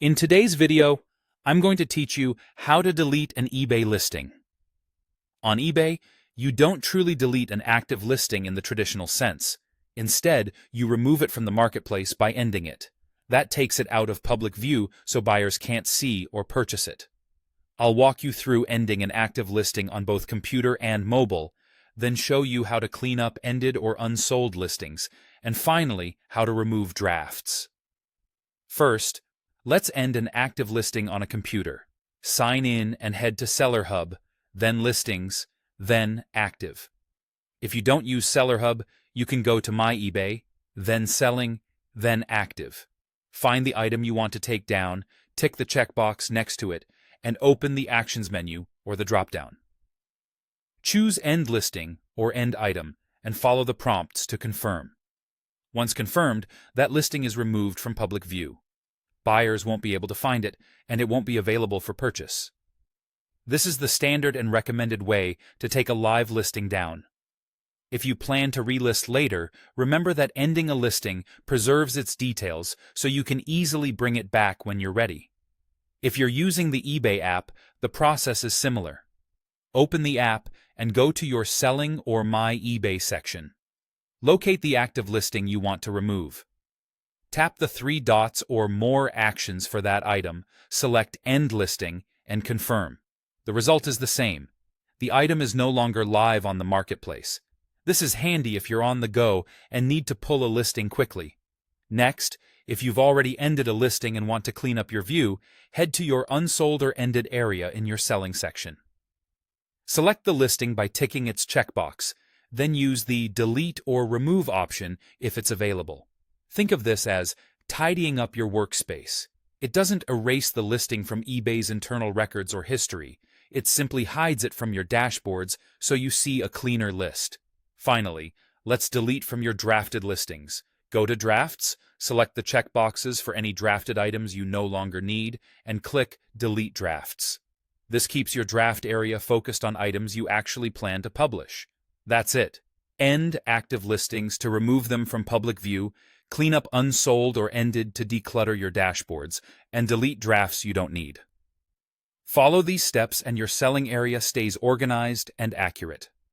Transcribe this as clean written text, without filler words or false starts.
In today's video, I'm going to teach you how to delete an eBay listing. On eBay, you don't truly delete an active listing in the traditional sense. Instead, you remove it from the marketplace by ending it. That takes it out of public view so buyers can't see or purchase it. I'll walk you through ending an active listing on both computer and mobile, then show you how to clean up ended or unsold listings, and finally, how to remove drafts. First, let's end an active listing on a computer. Sign in and head to Seller Hub, then Listings, then Active. If you don't use Seller Hub, you can go to My eBay, then Selling, then Active. Find the item you want to take down, tick the checkbox next to it, and open the Actions menu or the drop-down. Choose End Listing or End Item and follow the prompts to confirm. Once confirmed, that listing is removed from public view. Buyers won't be able to find it, and it won't be available for purchase. This is the standard and recommended way to take a live listing down. If you plan to relist later, remember that ending a listing preserves its details so you can easily bring it back when you're ready. If you're using the eBay app, the process is similar. Open the app and go to your Selling or My eBay section. Locate the active listing you want to remove. Tap the three dots or More Actions for that item, select End Listing, and confirm. The result is the same. The item is no longer live on the marketplace. This is handy if you're on the go and need to pull a listing quickly. Next, if you've already ended a listing and want to clean up your view, head to your Unsold or Ended area in your Selling section. Select the listing by ticking its checkbox, then use the Delete or Remove option if it's available. Think of this as tidying up your workspace. It doesn't erase the listing from eBay's internal records or history. It simply hides it from your dashboards so you see a cleaner list. Finally, let's delete from your drafted listings. Go to Drafts, select the checkboxes for any drafted items you no longer need, and click Delete Drafts. This keeps your draft area focused on items you actually plan to publish. That's it. End active listings to remove them from public view, clean up unsold or ended to declutter your dashboards, and delete drafts you don't need. Follow these steps and your selling area stays organized and accurate.